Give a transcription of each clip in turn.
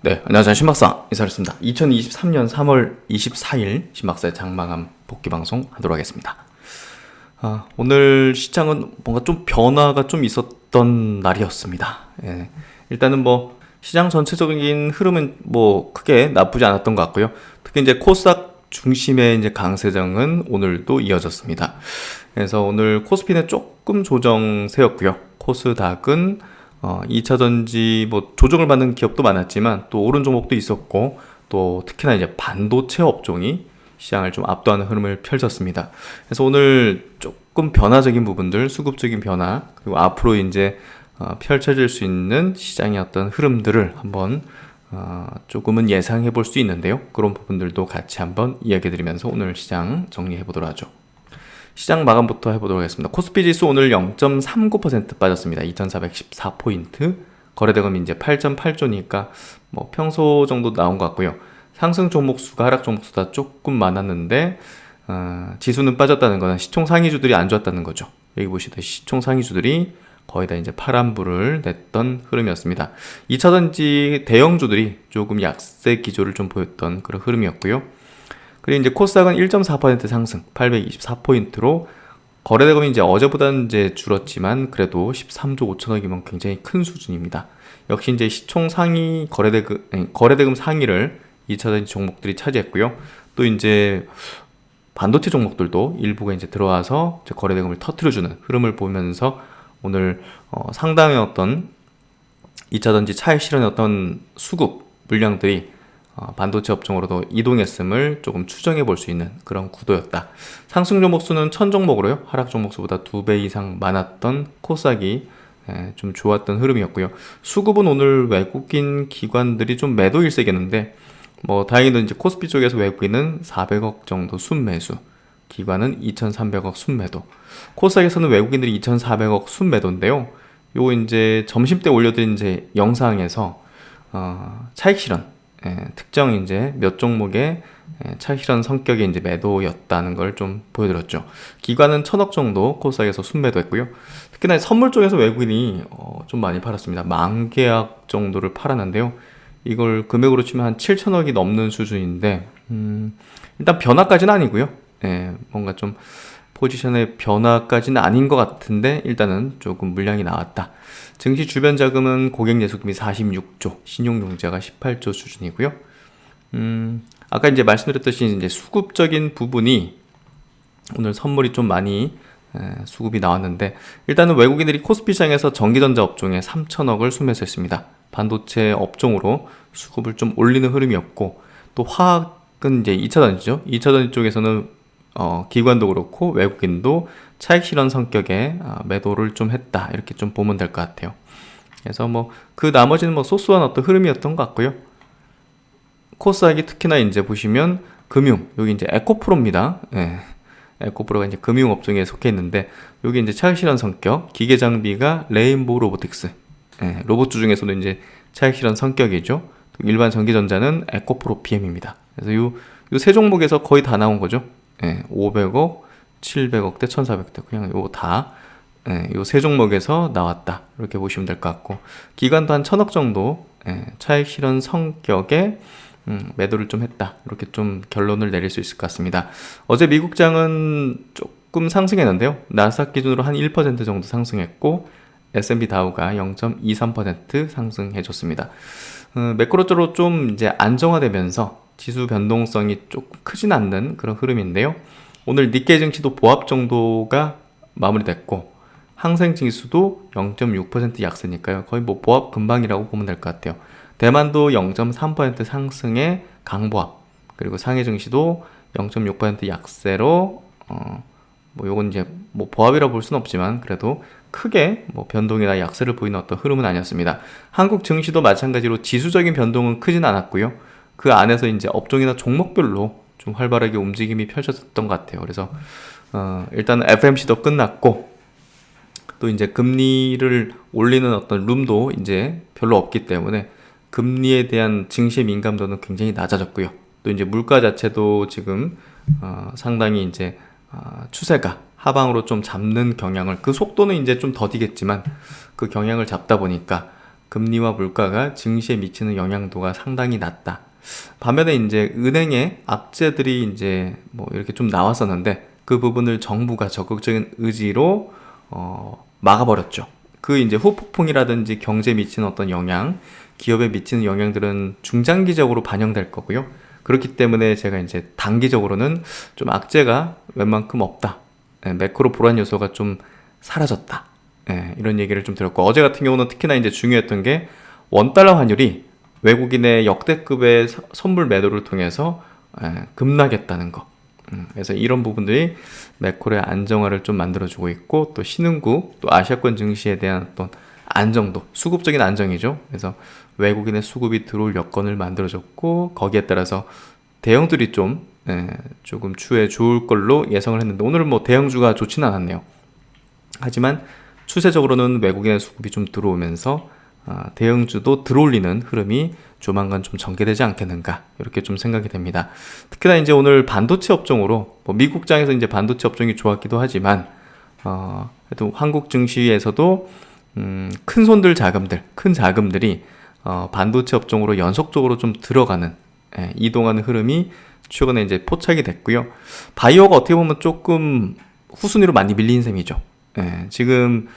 네, 안녕하세요. 신박사 인사드렸습니다. 2023년 3월 24일 신박사의 장마감 복귀 방송 하도록 하겠습니다. 오늘 시장은 뭔가 좀 변화가 좀 있었던 날이었습니다. 예, 일단은 뭐 시장 전체적인 흐름은 뭐 크게 나쁘지 않았던 것 같고요. 특히 이제 코스닥 중심의 이제 강세장은 오늘도 이어졌습니다. 그래서 오늘 코스피는 조금 조정세였고요. 코스닥은 2차전지 뭐 조정을 받는 기업도 많았지만 또 오른 종목도 있었고, 또 특히나 이제 반도체 업종이 시장을 좀 압도하는 흐름을 펼쳤습니다. 그래서 오늘 조금 변화적인 부분들, 수급적인 변화, 그리고 앞으로 이제 펼쳐질 수 있는 시장의 어떤 흐름들을 한번 조금은 예상해 볼 수 있는데요. 그런 부분들도 같이 한번 이야기 드리면서 오늘 시장 정리해 보도록 하죠. 시장 마감부터 해보도록 하겠습니다. 코스피 지수 오늘 0.39% 빠졌습니다. 2414포인트. 거래대금이 이제 8.8조니까 뭐 평소 정도 나온 것 같고요. 상승 종목 수가 하락 종목 수가 조금 많았는데 지수는 빠졌다는 거는 시총 상위주들이 안 좋았다는 거죠. 여기 보시듯이 시총 상위주들이 거의 다 이제 파란불을 냈던 흐름이었습니다. 2차전지 대형주들이 조금 약세 기조를 좀 보였던 그런 흐름이었고요. 그리고 이제 코스닥은 1.4% 상승, 824포인트로 거래대금이 이제 어제보다는 이제 줄었지만 그래도 13조 5천억이면 굉장히 큰 수준입니다. 역시 이제 시총 상위 거래대금 상위를 2차전지 종목들이 차지했고요. 또 이제 반도체 종목들도 일부가 이제 들어와서 이제 거래대금을 터트려주는 흐름을 보면서 오늘 상당히 어떤 2차전지 차익 실현의 어떤 수급 물량들이 반도체 업종으로도 이동했음을 조금 추정해 볼 수 있는 그런 구도였다. 상승 종목 수는 1000종목으로요. 하락 종목 수보다 2배 이상 많았던 코스닥이 좀 좋았던 흐름이었고요. 수급은 오늘 외국인 기관들이 좀 매도 일색이었는데 뭐 다행히도 이제 코스피 쪽에서 외국인은 400억 정도 순매수, 기관은 2300억 순매도. 코스닥에서는 외국인들이 2400억 순매도인데요. 요 이제 점심때 올려드린 이제 영상에서 차익 실현, 특정 이제 몇 종목의 차익 실현 성격의 이제 매도였다는 걸 좀 보여드렸죠. 기관은 1000억 정도 코스닥에서 순매도했고요. 특히나 선물 쪽에서 외국인이 좀 많이 팔았습니다. 10,000계약 정도를 팔았는데요. 이걸 금액으로 치면 한 7,000억이 넘는 수준인데 일단 변화까지는 아니고요. 뭔가 좀 포지션의 변화까지는 아닌 것 같은데 일단은 조금 물량이 나왔다. 증시 주변 자금은 고객 예수금이 46조, 신용융자가 18조 수준이고요. 아까 이제 말씀드렸듯이 이제 수급적인 부분이 오늘 선물이 좀 많이 수급이 나왔는데, 일단은 외국인들이 코스피 시장에서 전기전자 업종에 3천억을 순매수했습니다. 반도체 업종으로 수급을 좀 올리는 흐름이었고, 또 화학은 이제 2차전지죠. 2차전지 쪽에서는 기관도 그렇고 외국인도 차익 실현 성격의 매도를 좀 했다, 이렇게 좀 보면 될 것 같아요. 그래서 뭐 그 나머지는 뭐 소소한 어떤 흐름이었던 것 같고요. 코스닥이 특히나 이제 보시면 금융, 여기 이제 에코프로입니다. 에코프로가 이제 금융 업종에 속해 있는데 여기 이제 차익 실현 성격, 기계 장비가 레인보우 로보틱스, 로봇주 중에서도 이제 차익 실현 성격이죠. 일반 전기전자는 에코프로 PM입니다. 그래서 요 세 종목에서 거의 다 나온 거죠. 500억, 700억대, 1400대, 그냥 요거 다, 요 세 종목에서 나왔다, 이렇게 보시면 될 것 같고, 기간도 한 1000억 정도 차익 실현 성격의 매도를 좀 했다, 이렇게 좀 결론을 내릴 수 있을 것 같습니다. 어제 미국장은 조금 상승했는데요. 나스닥 기준으로 한 1% 정도 상승했고 S&P 다우가 0.23% 상승해줬습니다. 매크로적으로 좀 이제 안정화되면서 지수 변동성이 조금 크진 않는 그런 흐름인데요. 오늘 니케이 증시도 보합 정도가 마무리됐고 항생 지수도 0.6% 약세니까요. 거의 뭐 보합 근방이라고 보면 될 것 같아요. 대만도 0.3% 상승의 강보합, 그리고 상해 증시도 0.6% 약세로 뭐 요건 이제 뭐 보합이라고 볼 수는 없지만 그래도 크게 뭐 변동이나 약세를 보이는 어떤 흐름은 아니었습니다. 한국 증시도 마찬가지로 지수적인 변동은 크진 않았고요. 그 안에서 이제 업종이나 종목별로 좀 활발하게 움직임이 펼쳐졌던 것 같아요. 그래서 일단 FMC도 끝났고 또 이제 금리를 올리는 어떤 룸도 이제 별로 없기 때문에 금리에 대한 증시의 민감도는 굉장히 낮아졌고요. 또 이제 물가 자체도 지금 상당히 이제 추세가 하방으로 좀 잡는 경향을, 그 속도는 이제 좀 더디겠지만 그 경향을 잡다 보니까 금리와 물가가 증시에 미치는 영향도가 상당히 낮다. 반면에 이제 은행의 악재들이 이제 뭐 이렇게 좀 나왔었는데 그 부분을 정부가 적극적인 의지로 막아버렸죠. 그 이제 후폭풍이라든지 경제에 미치는 어떤 영향, 기업에 미치는 영향들은 중장기적으로 반영될 거고요. 그렇기 때문에 제가 이제 단기적으로는 좀 악재가 웬만큼 없다. 매크로 불안 요소가 좀 사라졌다. 이런 얘기를 좀 들었고, 어제 같은 경우는 특히나 이제 중요했던 게 원달러 환율이 외국인의 역대급의 선물 매도를 통해서 급락했다는 거. 그래서 이런 부분들이 매크로의 안정화를 좀 만들어주고 있고, 또 신흥국, 또 아시아권 증시에 대한 어떤 안정도, 수급적인 안정이죠. 그래서 외국인의 수급이 들어올 여건을 만들어줬고, 거기에 따라서 대형들이 좀 조금 추후에 좋을 걸로 예상을 했는데, 오늘은 뭐 대형주가 좋지는 않았네요. 하지만 추세적으로는 외국인의 수급이 좀 들어오면서 대형주도 들어올리는 흐름이 조만간 좀 전개되지 않겠는가, 이렇게 좀 생각이 됩니다. 특히나 이제 오늘 반도체 업종으로 뭐 미국장에서 이제 반도체 업종이 좋았기도 하지만 그래도 한국 증시에서도 큰 손들 자금들, 큰 자금들이 반도체 업종으로 연속적으로 좀 들어가는 이동하는 흐름이 최근에 이제 포착이 됐고요. 바이오가 어떻게 보면 조금 후순위로 많이 밀린 셈이죠. 지금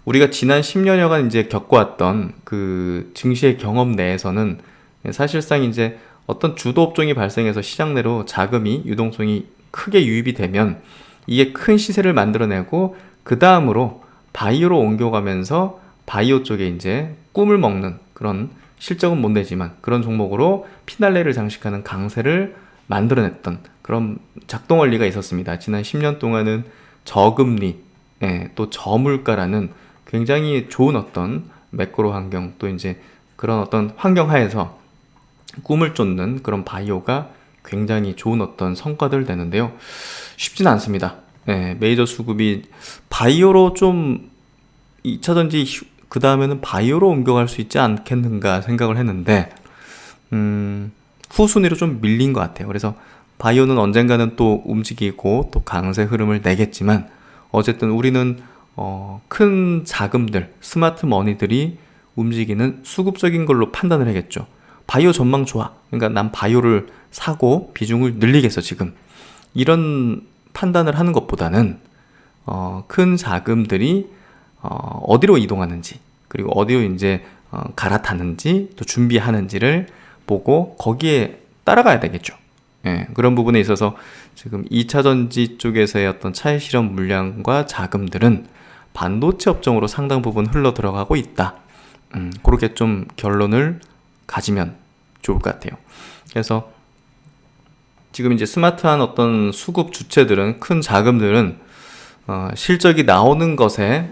우리가 지난 10년여간 이제 겪어왔던 그 증시의 경험 내에서는 사실상 이제 어떤 주도 업종이 발생해서 시장 내로 자금이 유동성이 크게 유입이 되면 이게 큰 시세를 만들어내고 그 다음으로 바이오로 옮겨가면서 바이오 쪽에 이제 꿈을 먹는 그런, 실적은 못 내지만 그런 종목으로 피날레를 장식하는 강세를 만들어냈던 그런 작동 원리가 있었습니다. 지난 10년 동안은 저금리, 또 저물가라는 굉장히 좋은 어떤 매크로 환경, 또 이제 그런 어떤 환경 하에서 꿈을 쫓는 그런 바이오가 굉장히 좋은 어떤 성과들을 내는데요. 쉽지는 않습니다. 메이저 수급이 바이오로 좀 2차전지 그 다음에는 바이오로 옮겨갈 수 있지 않겠는가 생각을 했는데 후순위로 좀 밀린 것 같아요. 그래서 바이오는 언젠가는 또 움직이고 또 강세 흐름을 내겠지만, 어쨌든 우리는 큰 자금들, 스마트 머니들이 움직이는 수급적인 걸로 판단을 하겠죠. 바이오 전망 좋아, 그러니까 난 바이오를 사고 비중을 늘리겠어 지금, 이런 판단을 하는 것보다는 큰 자금들이 어디로 이동하는지, 그리고 어디로 이제 갈아타는지, 또 준비하는지를 보고 거기에 따라가야 되겠죠. 그런 부분에 있어서 지금 2차전지 쪽에서의 어떤 차익 실현 물량과 자금들은 반도체 업종으로 상당 부분 흘러 들어가고 있다. 그렇게 좀 결론을 가지면 좋을 것 같아요. 그래서 지금 이제 스마트한 어떤 수급 주체들은, 큰 자금들은 실적이 나오는 것에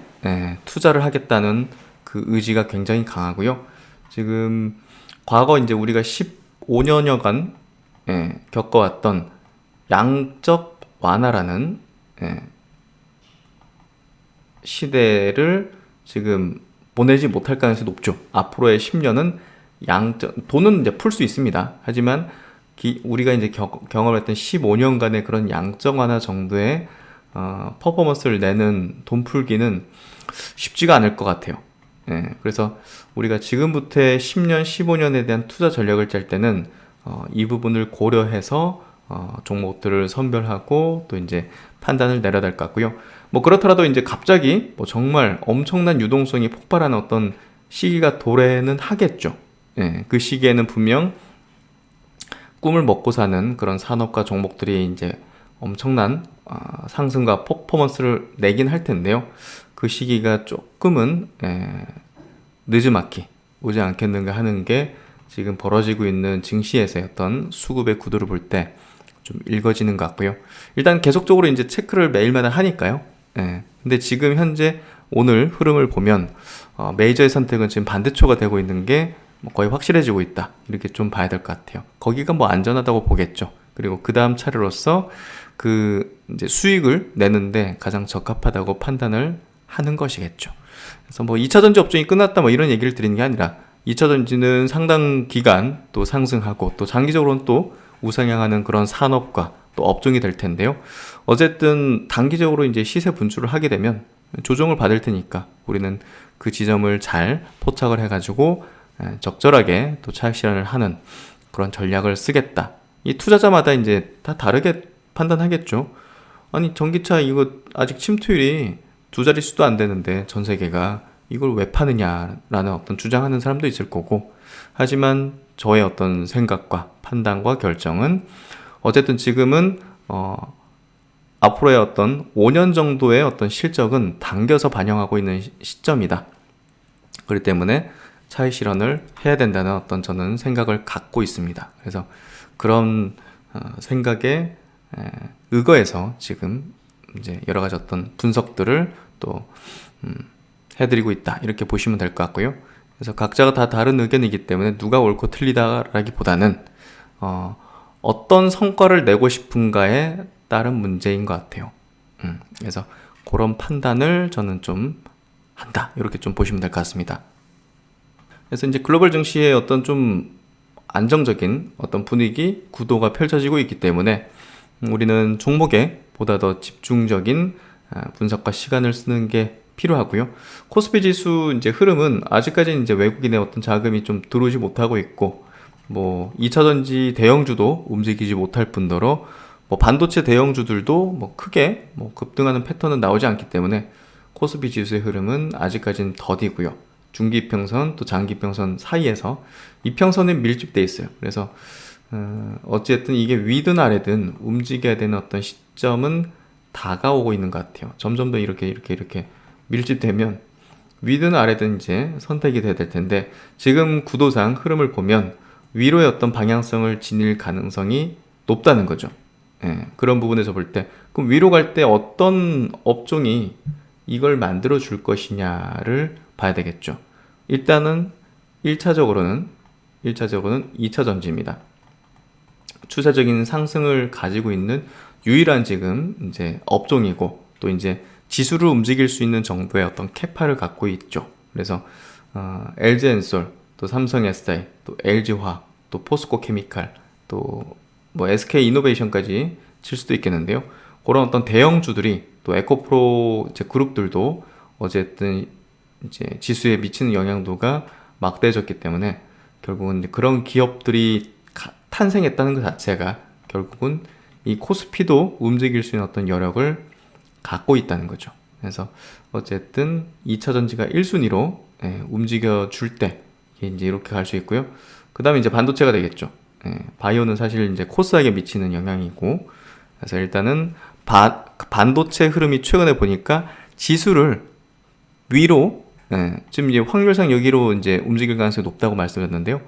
투자를 하겠다는 그 의지가 굉장히 강하고요. 지금 과거 이제 우리가 15년여간 겪어왔던 양적 완화라는 시대를 지금 보내지 못할 가능성이 높죠. 앞으로의 10년은 돈은 이제 풀 수 있습니다. 하지만 우리가 이제 경험했던 15년간의 그런 양적 완화 정도의 퍼포먼스를 내는 돈 풀기는 쉽지가 않을 것 같아요. 그래서 우리가 지금부터의 10년, 15년에 대한 투자 전략을 짤 때는 이 부분을 고려해서 종목들을 선별하고 또 이제 판단을 내려야 될 것 같고요. 뭐 그렇더라도 이제 갑자기 뭐 정말 엄청난 유동성이 폭발하는 어떤 시기가 도래는 하겠죠. 그 시기에는 분명 꿈을 먹고 사는 그런 산업과 종목들이 이제 엄청난 상승과 퍼포먼스를 내긴 할 텐데요. 그 시기가 조금은 늦지막히 오지 않겠는가 하는 게 지금 벌어지고 있는 증시에서의 어떤 수급의 구도를 볼 때 좀 읽어지는 것 같고요. 일단 계속적으로 이제 체크를 매일마다 하니까요. 근데 지금 현재 오늘 흐름을 보면 메이저의 선택은 지금 반대초가 되고 있는 게 거의 확실해지고 있다, 이렇게 좀 봐야 될 것 같아요. 거기가 뭐 안전하다고 보겠죠. 그리고 그 다음 차례로서 그 이제 수익을 내는데 가장 적합하다고 판단을 하는 것이겠죠. 그래서 뭐 2차전지 업종이 끝났다 뭐 이런 얘기를 드리는 게 아니라 2차전지는 상당 기간 또 상승하고 또 장기적으로는 또 우상향하는 그런 산업과 또 업종이 될 텐데요. 어쨌든 단기적으로 이제 시세 분출을 하게 되면 조정을 받을 테니까 우리는 그 지점을 잘 포착을 해가지고 적절하게 또 차익 실현을 하는 그런 전략을 쓰겠다. 이 투자자마다 이제 다 다르게 판단하겠죠. 아니, 전기차 이거 아직 침투율이 두 자릿수도 안 되는데 전 세계가 이걸 왜 파느냐라는 어떤 주장하는 사람도 있을 거고, 하지만 저의 어떤 생각과 판단과 결정은 어쨌든 지금은 앞으로의 어떤 5년 정도의 어떤 실적은 당겨서 반영하고 있는 시점이다. 그렇기 때문에 차익 실현을 해야 된다는 어떤 저는 생각을 갖고 있습니다. 그래서 그런 생각에 의거해서 지금 이제 여러 가지 어떤 분석들을 또 해드리고 있다, 이렇게 보시면 될 것 같고요. 그래서 각자가 다 다른 의견이기 때문에 누가 옳고 틀리다라기보다는 어떤 성과를 내고 싶은가에 따른 문제인 것 같아요. 그래서 그런 판단을 저는 좀 한다, 이렇게 좀 보시면 될 것 같습니다. 그래서 이제 글로벌 증시의 어떤 좀 안정적인 어떤 분위기, 구도가 펼쳐지고 있기 때문에 우리는 종목에 보다 더 집중적인 분석과 시간을 쓰는 게 필요하고요. 코스피 지수 이제 흐름은 아직까지는 이제 외국인의 어떤 자금이 좀 들어오지 못하고 있고, 뭐 2차전지 대형주도 움직이지 못할 뿐더러 뭐 반도체 대형주들도 뭐 크게 뭐 급등하는 패턴은 나오지 않기 때문에 코스피 지수의 흐름은 아직까지는 더디고요. 중기평선 또 장기평선 사이에서 이평선에 밀집돼 있어요. 그래서 어쨌든 이게 위든 아래든 움직여야 되는 어떤 시점은 다가오고 있는 것 같아요. 점점 더 이렇게 밀집되면 위든 아래든 이제 선택이 돼야 될 텐데, 지금 구도상 흐름을 보면 위로의 어떤 방향성을 지닐 가능성이 높다는 거죠. 그런 부분에서 볼 때 그럼 위로 갈 때 어떤 업종이 이걸 만들어 줄 것이냐를 봐야 되겠죠. 일단은 1차적으로는 2차전지입니다. 추세적인 상승을 가지고 있는 유일한 지금 이제 업종이고, 또 이제 지수를 움직일 수 있는 정도의 어떤 캐파를 갖고 있죠. 그래서 LG엔솔, 또 삼성 SDI, 또 LG화학, 또 포스코 케미칼, 또 뭐 SK 이노베이션까지 칠 수도 있겠는데요. 그런 어떤 대형주들이, 또 에코프로 이제 그룹들도 어쨌든 이제 지수에 미치는 영향도가 막대해졌기 때문에 결국은 그런 기업들이 탄생했다는 것 자체가 결국은 이 코스피도 움직일 수 있는 어떤 여력을 갖고 있다는 거죠. 그래서 어쨌든 2차전지가 1순위로 움직여 줄 때 이제 이렇게 갈 수 있고요. 그 다음에 이제 반도체가 되겠죠. 바이오는 사실 이제 코스닥에 미치는 영향이고, 그래서 일단은 반도체 흐름이 최근에 보니까 지수를 위로, 지금 이제 확률상 여기로 이제 움직일 가능성이 높다고 말씀드렸는데요.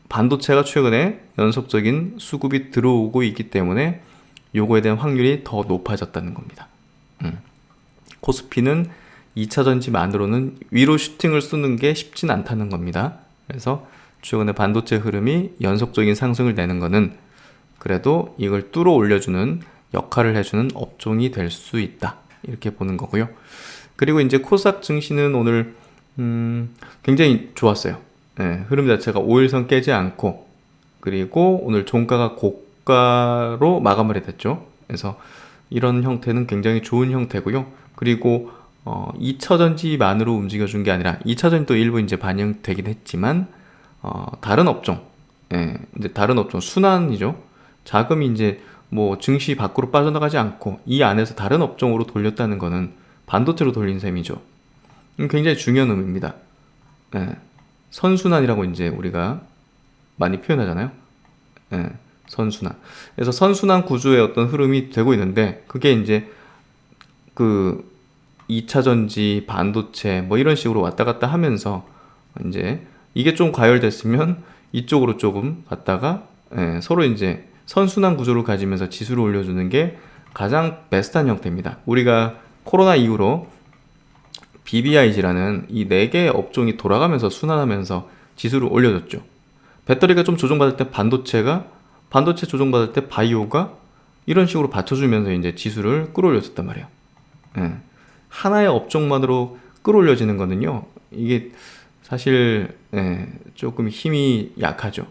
반도체가 최근에 연속적인 수급이 들어오고 있기 때문에 요거에 대한 확률이 더 높아졌다는 겁니다. 코스피는 2차전지만으로는 위로 슈팅을 쏘는 게 쉽진 않다는 겁니다. 그래서 최근에 반도체 흐름이 연속적인 상승을 내는 거는 그래도 이걸 뚫어 올려주는 역할을 해주는 업종이 될 수 있다, 이렇게 보는 거고요. 그리고 이제 코스닥 증시는 오늘 굉장히 좋았어요. 흐름 자체가 5일선 깨지 않고, 그리고 오늘 종가가 고가로 마감을 했죠. 그래서 이런 형태는 굉장히 좋은 형태고요. 그리고 2차전지만으로 움직여준 게 아니라 2차전지도 일부 이제 반영되긴 했지만 다른 업종, 이제 다른 업종 순환이죠. 자금이 이제 뭐 증시 밖으로 빠져나가지 않고 이 안에서 다른 업종으로 돌렸다는 거는 반도체로 돌린 셈이죠. 굉장히 중요한 의미입니다. 선순환이라고 이제 우리가 많이 표현하잖아요. 선순환. 그래서 선순환 구조의 어떤 흐름이 되고 있는데, 그게 이제 그 2차전지, 반도체 뭐 이런 식으로 왔다 갔다 하면서 이제 이게 좀 과열됐으면 이쪽으로 조금 갔다가 서로 이제 선순환 구조를 가지면서 지수를 올려주는 게 가장 베스트한 형태입니다. 우리가 코로나 이후로 BBIG라는 이 4개의 업종이 돌아가면서 순환하면서 지수를 올려줬죠. 배터리가 좀 조정받을 때 반도체 조정받을 때 바이오가 이런 식으로 받쳐주면서 이제 지수를 끌어올려줬단 말이에요. 하나의 업종만으로 끌어올려지는 거는요, 이게 사실 조금 힘이 약하죠.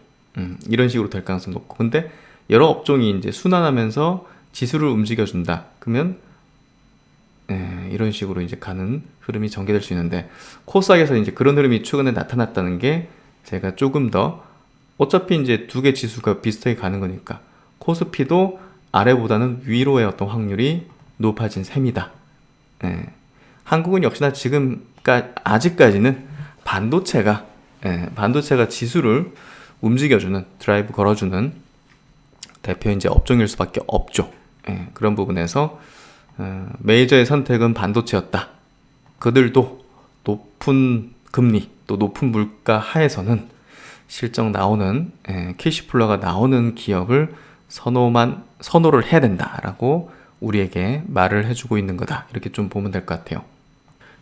이런 식으로 될 가능성이 높고, 근데 여러 업종이 이제 순환하면서 지수를 움직여준다. 그러면 이런 식으로 이제 가는 흐름이 전개될 수 있는데, 코스닥에서 이제 그런 흐름이 최근에 나타났다는 게 제가 조금 더, 어차피 이제 두 개 지수가 비슷하게 가는 거니까 코스피도 아래보다는 위로의 어떤 확률이 높아진 셈이다. 예. 한국은 역시나 아직까지는 반도체가 반도체가 지수를 움직여주는, 드라이브 걸어주는 대표 이제 업종일 수밖에 없죠. 그런 부분에서 메이저의 선택은 반도체였다. 그들도 높은 금리 또 높은 물가 하에서는 실적 나오는 캐시플로가 나오는 기업을 선호를 해야 된다라고 우리에게 말을 해주고 있는 거다. 이렇게 좀 보면 될 것 같아요.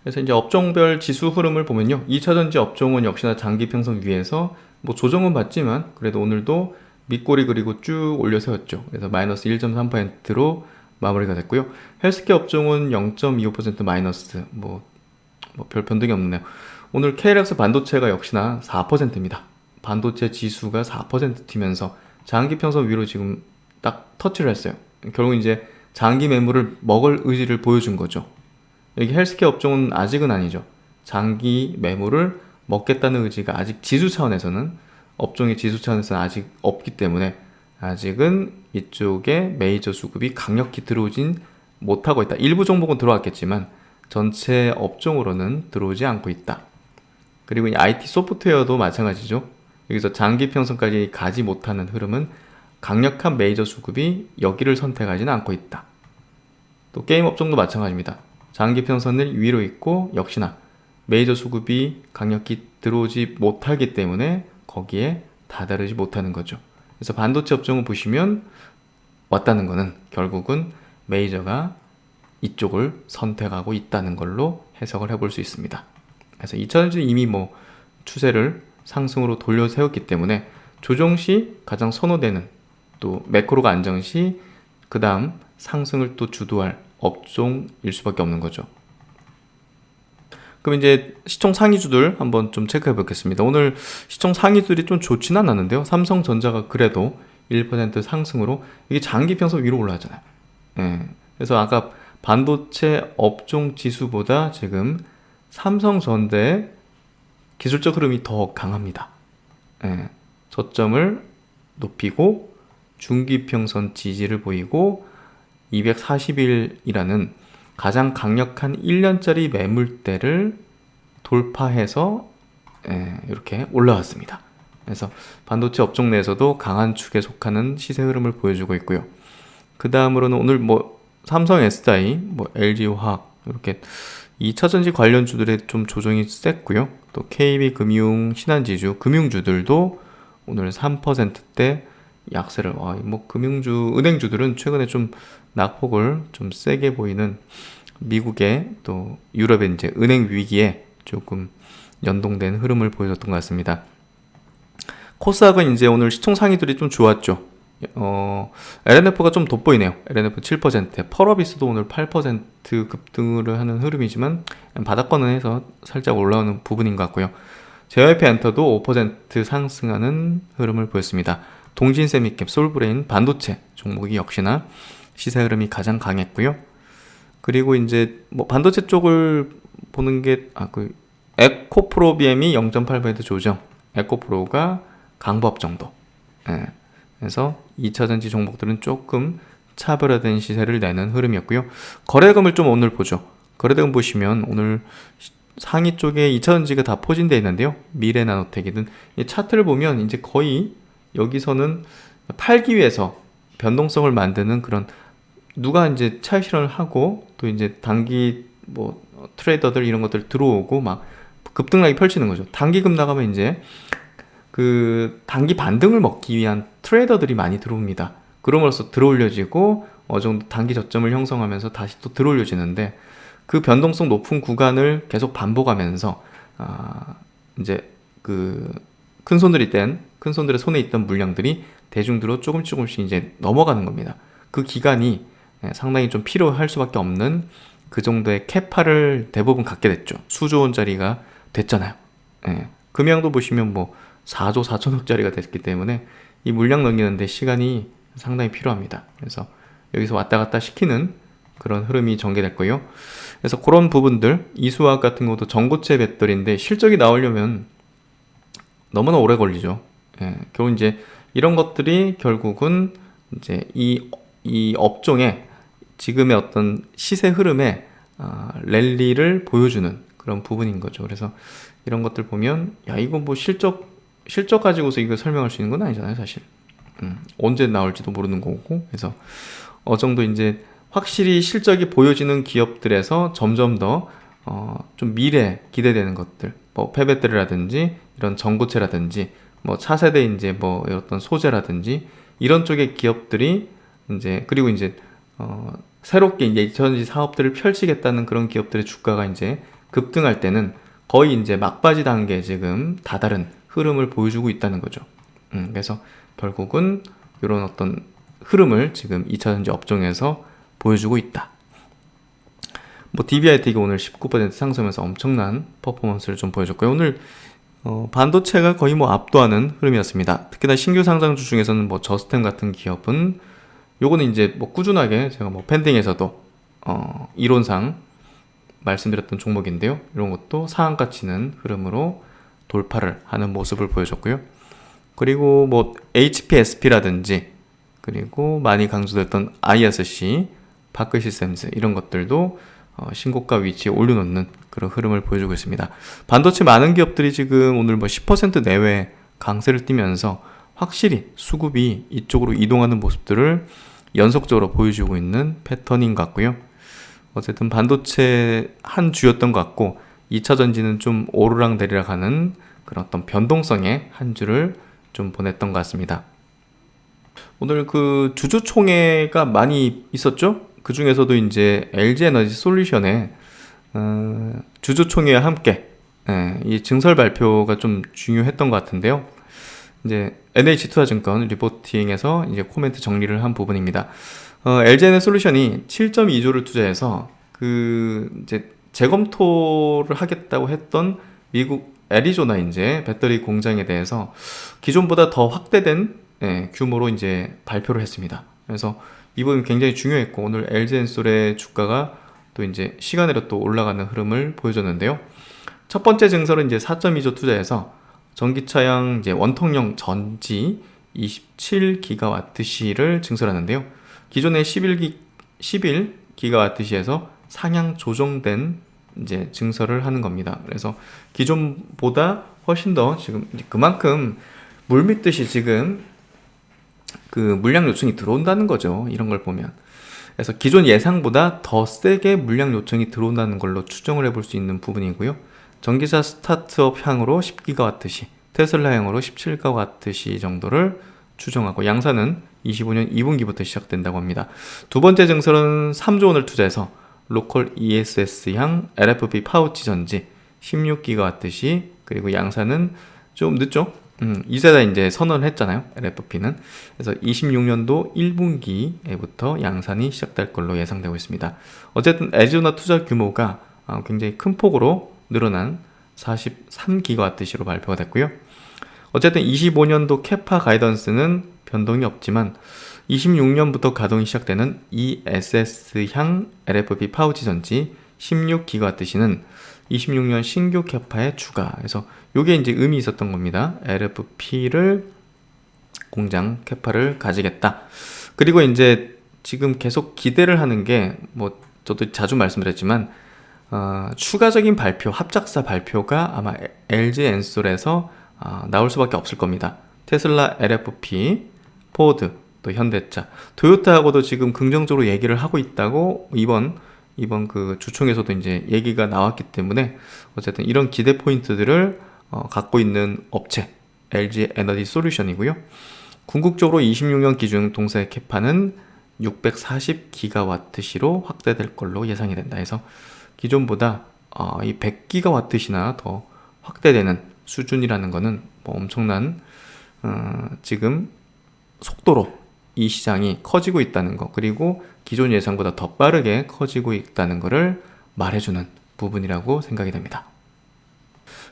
그래서 이제 업종별 지수 흐름을 보면요, 2차전지 업종은 역시나 장기 평선 위에서 뭐 조정은 받지만 그래도 오늘도 밑꼬리 그리고 쭉 올려 세웠죠. 그래서 마이너스 1.3%로 마무리가 됐고요. 헬스케어 업종은 0.25% 마이너스, 별 변동이 없네요. 오늘 KLX 반도체가 역시나 4%입니다. 반도체 지수가 4% 튀면서 장기 평선 위로 지금 딱 터치를 했어요. 결국 이제 장기 매물을 먹을 의지를 보여준 거죠. 여기 헬스케어 업종은 아직은 아니죠. 장기 매물을 먹겠다는 의지가 아직 지수 차원에서는, 업종의 지수 차원에서는 아직 없기 때문에 아직은 이쪽에 메이저 수급이 강력히 들어오진 못하고 있다. 일부 종목은 들어왔겠지만 전체 업종으로는 들어오지 않고 있다. 그리고 이 IT 소프트웨어도 마찬가지죠. 여기서 장기 평선까지 가지 못하는 흐름은 강력한 메이저 수급이 여기를 선택하지는 않고 있다. 또 게임 업종도 마찬가지입니다. 장기 평선을 위로 있고 역시나 메이저 수급이 강력히 들어오지 못하기 때문에 거기에 다다르지 못하는 거죠. 그래서 반도체 업종을 보시면 왔다는 거는 결국은 메이저가 이쪽을 선택하고 있다는 걸로 해석을 해볼 수 있습니다. 그래서 2차전지는 이미 추세를 상승으로 돌려 세웠기 때문에 조정 시 가장 선호되는, 또 매크로가 안정 시 그 다음 상승을 또 주도할 업종일 수밖에 없는 거죠. 그럼 이제 시총 상위주들 한번 좀 체크해 보겠습니다. 오늘 시총 상위주들이 좀 좋지는 않았는데요. 삼성전자가 그래도 1% 상승으로, 이게 장기 평선 위로 올라왔잖아요. 그래서 아까 반도체 업종 지수보다 지금 삼성전자의 기술적 흐름이 더 강합니다. 저점을 높이고 중기평선 지지를 보이고 240일이라는 가장 강력한 1년짜리 매물대를 돌파해서 이렇게 올라왔습니다. 그래서 반도체 업종 내에서도 강한 축에 속하는 시세 흐름을 보여주고 있고요. 그 다음으로는 오늘 삼성 SDI, LG화학 이렇게 2차전지 관련주들의 좀 조정이 셌고요. 또 KB금융, 신한지주, 금융주들도 오늘 3%대 약세를, 금융주, 은행주들은 최근에 좀 낙폭을 좀 세게 보이는, 미국의 또 유럽의 이제 은행 위기에 조금 연동된 흐름을 보여줬던 것 같습니다. 코스닥은 이제 오늘 시총 상위들이 좀 좋았죠. LNF가 좀 돋보이네요. LNF 7%, 펄어비스도 오늘 8% 급등을 하는 흐름이지만 바닥권은 해서 살짝 올라오는 부분인 것 같고요. JYP 엔터도 5% 상승하는 흐름을 보였습니다. 동신세미캡, 솔브레인, 반도체 종목이 역시나 시세 흐름이 가장 강했고요. 그리고 이제 반도체 쪽을 보는 게 에코프로비엠이 0.8% 조정, 에코프로가 강법 정도. 그래서 2차전지 종목들은 조금 차별화된 시세를 내는 흐름이었고요. 거래대금을 좀 오늘 보죠. 거래대금 보시면 오늘 상위 쪽에 2차전지가 다 포진되어 있는데요. 미래나노텍이든 이 차트를 보면 이제 거의 여기서는 팔기 위해서 변동성을 만드는 그런, 누가 이제 차익 실현을 하고 또 이제 단기 트레이더들 이런 것들 들어오고 막 급등락이 펼치는 거죠. 단기급 나가면 이제 그 단기 반등을 먹기 위한 트레이더들이 많이 들어옵니다. 그럼으로써 들어올려지고 어느 정도 단기 저점을 형성하면서 다시 또 들어올려지는데, 그 변동성 높은 구간을 계속 반복하면서 이제 그 큰 손들의 손에 있던 물량들이 대중들로 조금씩 이제 넘어가는 겁니다. 그 기간이 상당히 좀 필요할 수밖에 없는 그 정도의 캐파를 대부분 갖게 됐죠. 수조 원짜리가 됐잖아요. 금양도 보시면 4조 4천억짜리가 됐기 때문에 이 물량 넘기는데 시간이 상당히 필요합니다. 그래서 여기서 왔다 갔다 시키는 그런 흐름이 전개될 거예요. 그래서 그런 부분들, 이수화학 같은 것도 전고체 배터리인데 실적이 나오려면 너무나 오래 걸리죠. 예, 결국 이제 이런 것들이 결국은 이제 이 업종의 지금의 어떤 시세 흐름에 랠리를 보여주는 그런 부분인 거죠. 그래서 이런 것들 보면 야 이거 뭐 실적 가지고서 이거 설명할 수 있는 건 아니잖아요, 사실. 언제 나올지도 모르는 거고. 그래서 정도 이제 확실히 실적이 보여지는 기업들에서 점점 더 좀 미래 기대되는 것들, 뭐 폐배터리라든지 이런 전고체라든지 뭐 차세대 이제 뭐 어떤 소재라든지 이런 쪽의 기업들이 이제 그리고 이제 새롭게 이제 2000지 사업들을 펼치겠다는 그런 기업들의 주가가 이제 급등할 때는 거의 이제 막바지 단계에 지금 다다른 흐름을 보여주고 있다는 거죠. 그래서 결국은 이런 어떤 흐름을 지금 2차전지 업종에서 보여주고 있다. 뭐 DBIT가 오늘 19% 상승하면서 엄청난 퍼포먼스를 좀 보여줬고요. 오늘 반도체가 거의 뭐 압도하는 흐름이었습니다. 특히나 신규 상장주 중에서는 뭐 저스템 같은 기업은 요거는 이제 뭐 꾸준하게 제가 뭐 팬딩에서도 이론상 말씀드렸던 종목인데요. 이런 것도 상한가 치는 흐름으로 돌파를 하는 모습을 보여줬고요. 그리고 뭐 HPSP라든지 그리고 많이 강조됐던 ISC, 파크시스템스 이런 것들도 신고가 위치에 올려놓는 그런 흐름을 보여주고 있습니다. 반도체 많은 기업들이 지금 오늘 뭐 10% 내외 강세를 띠면서 확실히 수급이 이쪽으로 이동하는 모습들을 연속적으로 보여주고 있는 패턴인 것 같고요. 어쨌든 반도체 한 주였던 것 같고 2차 전지는 좀 오르락 내리락 하는 그런 어떤 변동성의 한 주를 좀 보냈던 것 같습니다. 오늘 그 주주총회가 많이 있었죠? 그 중에서도 이제 LG에너지 솔루션의 주주총회와 함께 이 증설 발표가 좀 중요했던 것 같은데요. 이제 NH투자증권 리포팅에서 이제 코멘트 정리를 한 부분입니다. LG에너지 솔루션이 7.2조를 투자해서 그 이제 재검토를 하겠다고 했던 미국 애리조나 이제 배터리 공장에 대해서 기존보다 더 확대된 규모로 이제 발표를 했습니다. 그래서 이 부분이 굉장히 중요했고 오늘 LG엔솔의 주가가 또 이제 시간으로 또 올라가는 흐름을 보여줬는데요. 첫 번째 증설은 이제 4.2조 투자해서 전기차량 이제 원통형 전지 27기가와트시를 증설하는데요. 기존의 11기가와트시에서 상향 조정된 이제 증설을 하는 겁니다. 그래서 기존보다 훨씬 더 지금 그만큼 물밀듯이 지금 그 물량 요청이 들어온다는 거죠. 이런 걸 보면. 그래서 기존 예상보다 더 세게 물량 요청이 들어온다는 걸로 추정을 해볼 수 있는 부분이고요. 전기차 스타트업 향으로 10기가와트시, 테슬라 향으로 17기가와트시 정도를 추정하고 양산은 25년 2분기부터 시작된다고 합니다. 두 번째 증설은 3조 원을 투자해서 로컬 ESS향 LFP 파우치 전지 16기가와트시 그리고 양산은 좀 늦죠? 이세다 이제 선언을 했잖아요. LFP는. 그래서 26년도 1분기에부터 양산이 시작될 걸로 예상되고 있습니다. 어쨌든 애리조나 투자 규모가 굉장히 큰 폭으로 늘어난 43기가와트시로 발표가 됐고요. 어쨌든 25년도 캐파 가이던스는 변동이 없지만 26년부터 가동이 시작되는 ESS향 LFP 파우치 전지 16기가와트시는 26년 신규 캐파의 추가. 그래서 요게 이제 의미 있었던 겁니다. LFP를 공장 캐파를 가지겠다. 그리고 이제 지금 계속 기대를 하는 게 뭐 저도 자주 말씀드렸지만 추가적인 발표, 합작사 발표가 아마 LG 엔솔에서 나올 수밖에 없을 겁니다. 테슬라 LFP, 포드, 또 현대차, 토요타하고도 지금 긍정적으로 얘기를 하고 있다고 이번 그 주총에서도 이제 얘기가 나왔기 때문에 어쨌든 이런 기대 포인트들을 갖고 있는 업체 LG 에너지 솔루션이고요. 궁극적으로 26년 기준 동사의 캐파는 640기가와트시로 확대될 걸로 예상이 된다 해서 기존보다 이 100기가와트시나 더 확대되는 수준이라는 것은 뭐 엄청난 지금 속도로 이 시장이 커지고 있다는 것, 그리고 기존 예상보다 더 빠르게 커지고 있다는 것을 말해주는 부분이라고 생각이 됩니다.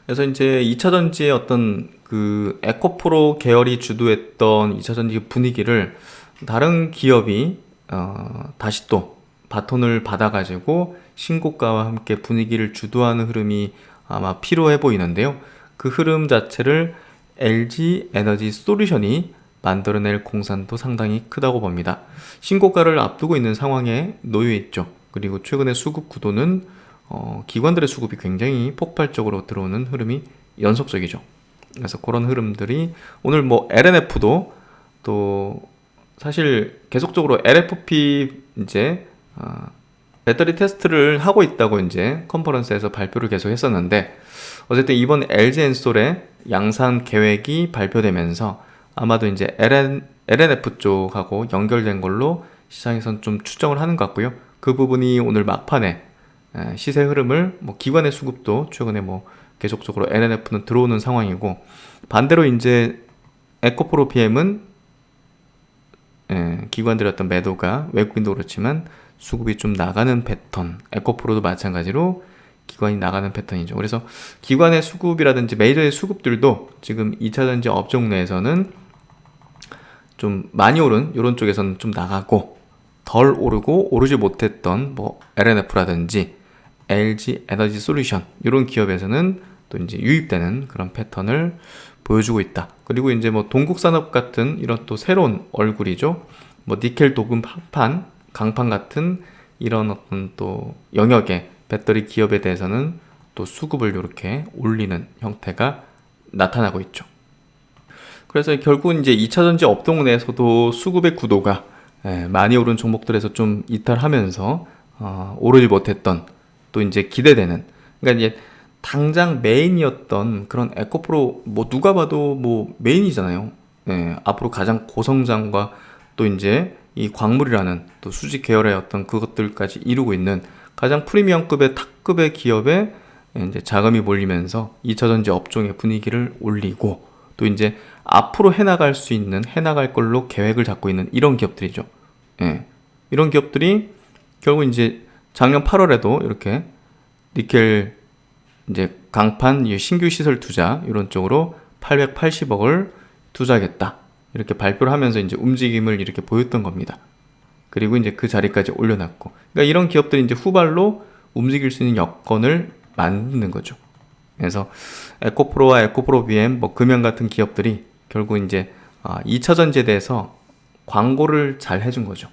그래서 이제 2차전지의 어떤 그 에코프로 계열이 주도했던 2차전지 분위기를 다른 기업이 다시 또 바톤을 받아가지고 신고가와 함께 분위기를 주도하는 흐름이 아마 필요해 보이는데요. 그 흐름 자체를 LG 에너지 솔루션이 만들어낼 공산도 상당히 크다고 봅니다. 신고가를 앞두고 있는 상황에 놓여 있죠. 그리고 최근에 수급 구도는 기관들의 수급이 굉장히 폭발적으로 들어오는 흐름이 연속적이죠. 그래서 그런 흐름들이 오늘 뭐 LNF도 또 사실 계속적으로 LFP 이제 배터리 테스트를 하고 있다고 이제 컨퍼런스에서 발표를 계속 했었는데, 어쨌든 이번 LG 엔솔의 양산 계획이 발표되면서 아마도 이제 LNF 쪽하고 연결된 걸로 시장에선 좀 추정을 하는 것 같고요. 그 부분이 오늘 막판에 시세 흐름을 뭐 기관의 수급도 최근에 뭐 계속적으로 LNF는 들어오는 상황이고, 반대로 이제 에코프로 PM은 기관들의 어떤 매도가 외국인도 그렇지만 수급이 좀 나가는 패턴, 에코프로도 마찬가지로 기관이 나가는 패턴이죠. 그래서 기관의 수급이라든지 메이저의 수급들도 지금 2차전지 업종 내에서는 좀 많이 오른 이런 쪽에서는 좀 나가고, 덜 오르고 오르지 못했던 뭐 LNF라든지 LG 에너지 솔루션 이런 기업에서는 또 이제 유입되는 그런 패턴을 보여주고 있다. 그리고 이제 뭐 동국산업 같은 이런 또 새로운 얼굴이죠. 뭐 니켈 도금 합판, 강판 같은 이런 어떤 또 영역의 배터리 기업에 대해서는 또 수급을 이렇게 올리는 형태가 나타나고 있죠. 그래서 결국은 이제 2차전지 업종 내에서도 수급의 구도가 많이 오른 종목들에서 좀 이탈하면서 오르지 못했던, 또 이제 기대되는, 그러니까 이제 당장 메인이었던 그런 에코프로 뭐 누가 봐도 뭐 메인이잖아요. 앞으로 가장 고성장과 또 이제 이 광물이라는 또 수직 계열의 어떤 그것들까지 이루고 있는 가장 프리미엄급의 탑급의 기업에 이제 자금이 몰리면서 2차전지 업종의 분위기를 올리고, 또 이제 앞으로 해나갈 수 있는, 해나갈 걸로 계획을 잡고 있는 이런 기업들이죠. 이런 기업들이 결국 이제 작년 8월에도 이렇게 니켈 이제 강판 신규 시설 투자 이런 쪽으로 880억을 투자하겠다 이렇게 발표를 하면서 이제 움직임을 이렇게 보였던 겁니다. 그리고 이제 그 자리까지 올려놨고, 그러니까 이런 기업들이 이제 후발로 움직일 수 있는 여건을 만드는 거죠. 그래서 에코프로와 에코프로 BM, 뭐 금연 같은 기업들이 결국 이제 2차 전지에 대해서 광고를 잘 해준 거죠.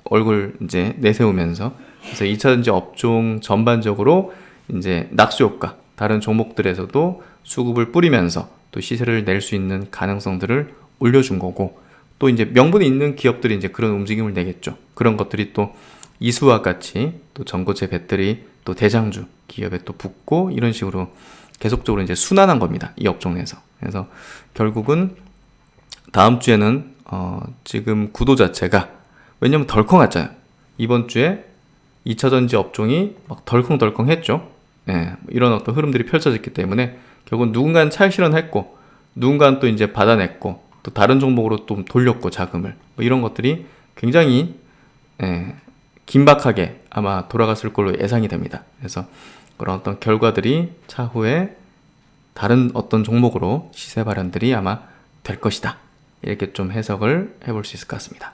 얼굴 이제 내세우면서. 그래서 2차 전지 업종 전반적으로 이제 낙수 효과, 다른 종목들에서도 수급을 뿌리면서 또 시세를 낼 수 있는 가능성들을 올려준 거고, 또 이제 명분이 있는 기업들이 이제 그런 움직임을 내겠죠. 그런 것들이 또 이수와 같이 또 전고체 배터리, 또 대장주 기업에 또 붙고, 이런 식으로 계속적으로 이제 순환한 겁니다. 이 업종 내에서. 그래서 결국은 다음 주에는 지금 구도 자체가, 왜냐면 덜컹했잖아요. 이번 주에 2차전지 업종이 막 덜컹덜컹 했죠. 이런 어떤 흐름들이 펼쳐졌기 때문에 결국 누군가는 찰실현했고, 누군가는 또 이제 받아냈고, 또 다른 종목으로 또 돌렸고 자금을, 뭐 이런 것들이 굉장히 긴박하게 아마 돌아갔을 걸로 예상이 됩니다. 그래서 그런 어떤 결과들이 차후에 다른 어떤 종목으로 시세 발현들이 아마 될 것이다. 이렇게 좀 해석을 해볼 수 있을 것 같습니다.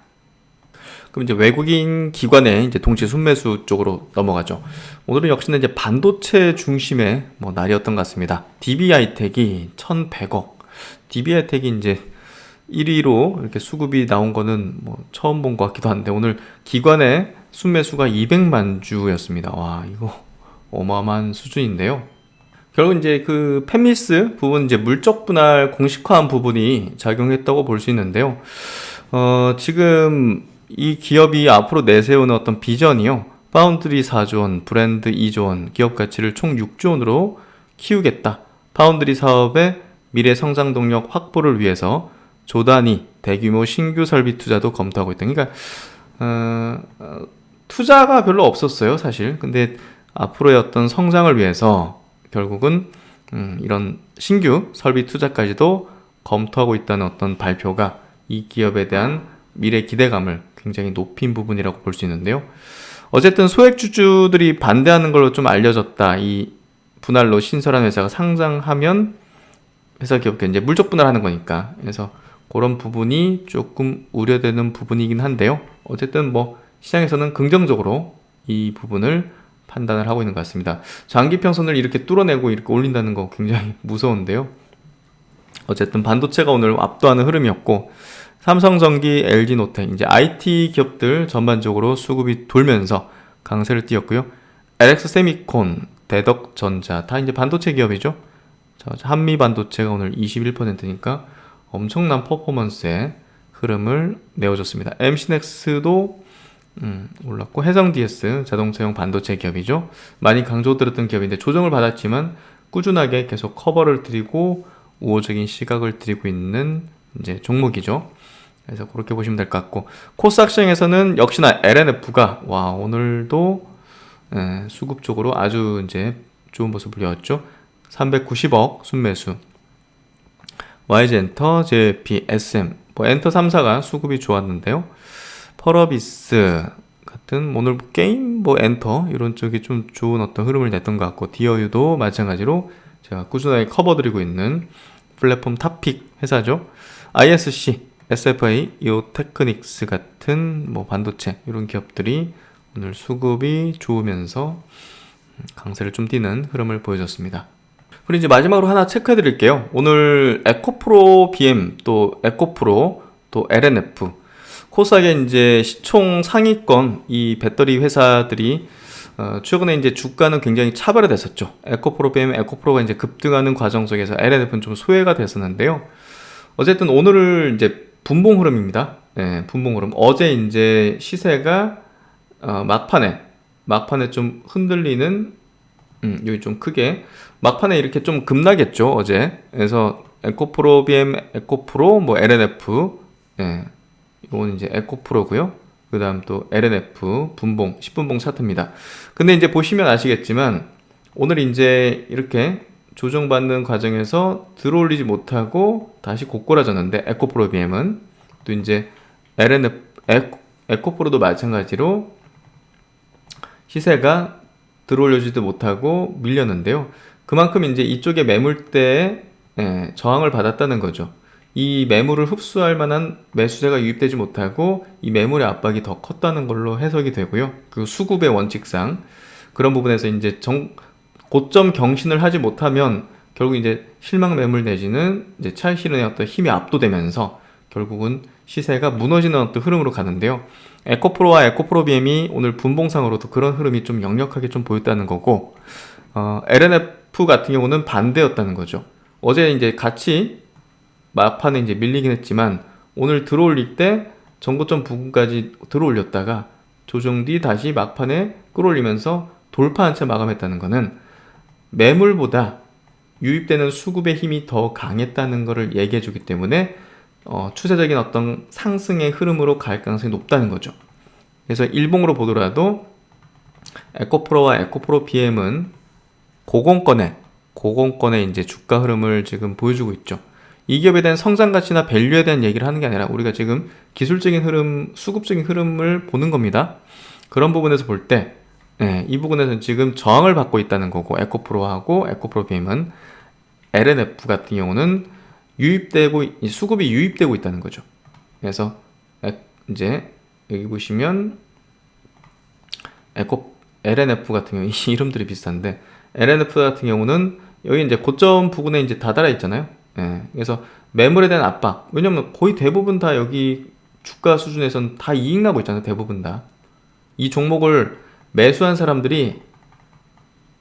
그럼 이제 외국인 기관의 이제 동시 순매수 쪽으로 넘어가죠. 오늘은 역시나 이제 반도체 중심의 뭐 날이었던 것 같습니다. DB하이텍이 1,100억. DB하이텍이 이제 1위로 이렇게 수급이 나온 거는 뭐 처음 본 것 같기도 한데, 오늘 기관의 순매수가 200만 주였습니다. 와, 이거 어마어마한 수준인데요. 결국 이제 그 팹리스 부분, 이제 물적 분할 공식화한 부분이 작용했다고 볼 수 있는데요. 지금 이 기업이 앞으로 내세우는 어떤 비전이요, 파운드리 4조 원, 브랜드 2조 원, 기업 가치를 총 6조 원으로 키우겠다. 파운드리 사업의 미래 성장 동력 확보를 위해서 조단위 대규모 신규 설비 투자도 검토하고 있다. 그러니까 투자가 별로 없었어요, 사실. 근데 앞으로의 어떤 성장을 위해서 결국은 이런 신규 설비 투자까지도 검토하고 있다는 어떤 발표가 이 기업에 대한 미래 기대감을 굉장히 높인 부분이라고 볼 수 있는데요. 어쨌든 소액주주들이 반대하는 걸로 좀 알려졌다. 이 분할로 신설한 회사가 상장하면 회사 기업계 이제 물적 분할하는 거니까. 그래서 그런 부분이 조금 우려되는 부분이긴 한데요. 어쨌든 뭐 시장에서는 긍정적으로 이 부분을 판단을 하고 있는 것 같습니다. 장기평선을 이렇게 뚫어내고 이렇게 올린다는 거 굉장히 무서운데요. 어쨌든 반도체가 오늘 압도하는 흐름이었고, 삼성전기, LG노텍, 이제 IT 기업들 전반적으로 수급이 돌면서 강세를 띄었고요. LX세미콘, 대덕전자 다 이제 반도체 기업이죠. 한미반도체가 오늘 21%니까 엄청난 퍼포먼스의 흐름을 내어줬습니다. MC넥스도 올랐고, 해성DS 자동차용 반도체 기업이죠. 많이 강조드렸던 기업인데 조정을 받았지만 꾸준하게 계속 커버를 드리고 우호적인 시각을 드리고 있는 이제 종목이죠. 그래서 그렇게 보시면 될 것 같고, 코스닥 시장에서는 역시나 LNF가 오늘도 수급 쪽으로 아주 이제 좋은 모습을 보였죠. 390억 순매수. YG엔터, JP, SM, 엔터 3사가 수급이 좋았는데요. 펄어비스 같은 오늘 게임, 엔터 이런 쪽이 좀 좋은 어떤 흐름을 냈던 것 같고, 디어유도 마찬가지로 제가 꾸준하게 커버드리고 있는 플랫폼 탑픽 회사죠. ISC, SFA, 이오테크닉스 같은 반도체 이런 기업들이 오늘 수급이 좋으면서 강세를 좀 띠는 흐름을 보여줬습니다. 그리고 이제 마지막으로 하나 체크해 드릴게요. 오늘 에코프로 BM, 또 에코프로, 또 LNF, 코스닥의 이제 시총 상위권 이 배터리 회사들이 최근에 이제 주가는 굉장히 차별화됐었죠. 에코프로 BM, 에코프로가 이제 급등하는 과정 속에서 LNF는 좀 소외가 됐었는데요. 어쨌든 오늘은 이제 분봉 흐름입니다. 분봉 흐름. 어제 이제 시세가 막판에 좀 흔들리는, 여기 좀 크게 막판에 이렇게 좀 급락했죠 어제. 그래서 에코프로 BM, 에코프로, LNF, 이건 이제 에코프로고요. 그 다음 또 LNF 분봉 10분봉 차트입니다. 근데 이제 보시면 아시겠지만 오늘 이제 이렇게 조정받는 과정에서 들어올리지 못하고 다시 고꾸라졌는데, 에코프로 BM은 또 이제 LNF, 에코프로도 마찬가지로 시세가 들어올려지도 못하고 밀렸는데요. 그만큼 이제 이쪽에 매물대에 저항을 받았다는 거죠. 이 매물을 흡수할 만한 매수세가 유입되지 못하고 이 매물의 압박이 더 컸다는 걸로 해석이 되고요. 그 수급의 원칙상 그런 부분에서 이제 고점 경신을 하지 못하면 결국 이제 실망 매물 내지는 이제 차익 실현의 어떤 힘이 압도되면서 결국은 시세가 무너지는 어떤 흐름으로 가는데요. 에코프로와 에코프로 BM이 오늘 분봉상으로도 그런 흐름이 좀 역력하게 좀 보였다는 거고, LNF 같은 경우는 반대였다는 거죠. 어제 이제 같이 막판에 이제 밀리긴 했지만 오늘 들어올릴 때 전고점 부근까지 들어올렸다가 조정 뒤 다시 막판에 끌어올리면서 돌파한 채 마감했다는 거는 매물보다 유입되는 수급의 힘이 더 강했다는 것을 얘기해 주기 때문에 추세적인 어떤 상승의 흐름으로 갈 가능성이 높다는 거죠. 그래서 일봉으로 보더라도 에코프로와 에코프로 BM은 고공권의 이제 주가 흐름을 지금 보여주고 있죠. 이 기업에 대한 성장 가치나 밸류에 대한 얘기를 하는 게 아니라 우리가 지금 기술적인 흐름, 수급적인 흐름을 보는 겁니다. 그런 부분에서 볼 때, 이 부분에서는 지금 저항을 받고 있다는 거고, 에코프로하고 에코프로 BM은 LNF 같은 경우는 수급이 유입되고 있다는 거죠. 그래서 이제 여기 보시면 LNF 같은 경우 이 이름들이 비슷한데, LNF 같은 경우는 여기 이제 고점 부근에 이제 다다라 있잖아요. 그래서 매물에 대한 압박, 왜냐면 거의 대부분 다 여기 주가 수준에서는 다 이익 나고 있잖아요. 대부분 다. 이 종목을 매수한 사람들이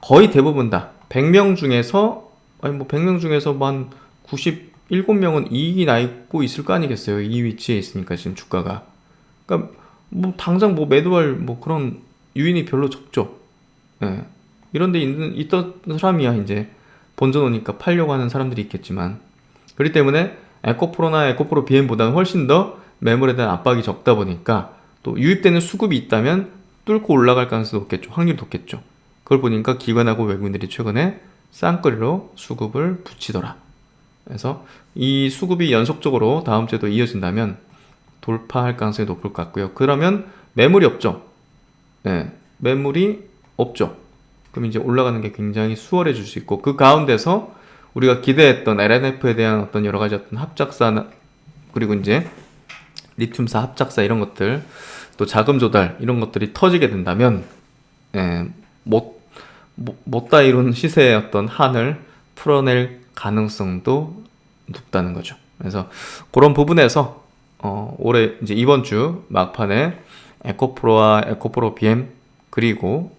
거의 대부분 다 100명 중에서 100명 중에서 한 97명은 이익이 나고 있을 거 아니겠어요. 이 위치에 있으니까 지금 주가가. 그러니까 당장 매도할 그런 유인이 별로 적죠. 이런 데 있던 사람이야 이제 본전 오니까 팔려고 하는 사람들이 있겠지만, 그렇기 때문에 에코프로나 에코프로 BM보다는 훨씬 더 매물에 대한 압박이 적다 보니까 또 유입되는 수급이 있다면 뚫고 올라갈 가능성이 높겠죠. 확률이 높겠죠. 그걸 보니까 기관하고 외국인들이 최근에 쌍거리로 수급을 붙이더라. 그래서 이 수급이 연속적으로 다음 주에도 이어진다면 돌파할 가능성이 높을 것 같고요. 그러면 매물이 없죠. 매물이 없죠. 그럼 이제 올라가는 게 굉장히 수월해질 수 있고, 그 가운데서 우리가 기대했던 LNF에 대한 어떤 여러 가지 어떤 합작사, 그리고 이제 리튬사 합작사 이런 것들 또 자금 조달 이런 것들이 터지게 된다면 못다 이룬 시세의 어떤 한을 풀어낼 가능성도 높다는 거죠. 그래서 그런 부분에서 올해 이제 이번 주 막판에 에코프로와 에코프로 BM 그리고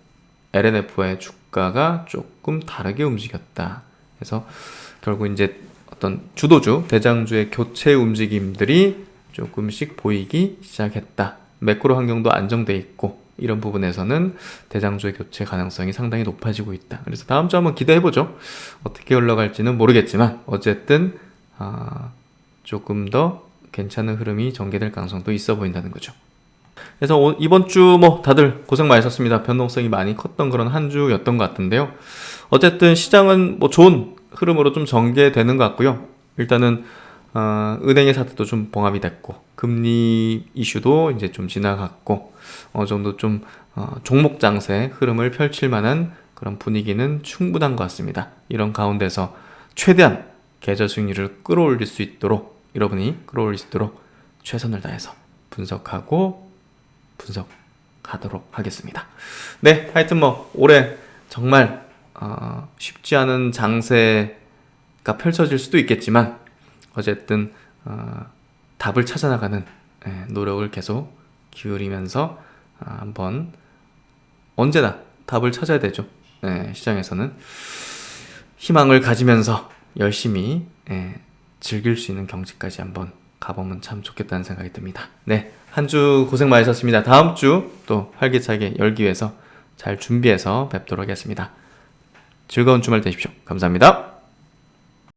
LNF의 주가가 조금 다르게 움직였다. 그래서 결국 이제 어떤 주도주, 대장주의 교체 움직임들이 조금씩 보이기 시작했다. 매크로 환경도 안정돼 있고 이런 부분에서는 대장주의 교체 가능성이 상당히 높아지고 있다. 그래서 다음 주 한번 기대해보죠. 어떻게 올라갈지는 모르겠지만 어쨌든 조금 더 괜찮은 흐름이 전개될 가능성도 있어 보인다는 거죠. 그래서 이번 주 뭐 다들 고생 많으셨습니다. 변동성이 많이 컸던 그런 한 주였던 것 같은데요. 어쨌든 시장은 뭐 좋은 흐름으로 좀 전개되는 것 같고요. 일단은 은행의 사태도 좀 봉합이 됐고 금리 이슈도 이제 좀 지나갔고 어느 정도 좀 종목 장세 흐름을 펼칠 만한 그런 분위기는 충분한 것 같습니다. 이런 가운데서 최대한 계좌 수익률을 끌어올릴 수 있도록 여러분이 끌어올릴 수 있도록 최선을 다해서 분석하도록 하겠습니다. 네, 하여튼 뭐 올해 정말 쉽지 않은 장세가 펼쳐질 수도 있겠지만 어쨌든 답을 찾아나가는 노력을 계속 기울이면서 한번 언제나 답을 찾아야 되죠. 시장에서는 희망을 가지면서 열심히 즐길 수 있는 경지까지 한번 가보면 참 좋겠다는 생각이 듭니다. 네, 한 주 고생 많으셨습니다. 다음 주 또 활기차게 열기 위해서 잘 준비해서 뵙도록 하겠습니다. 즐거운 주말 되십시오. 감사합니다.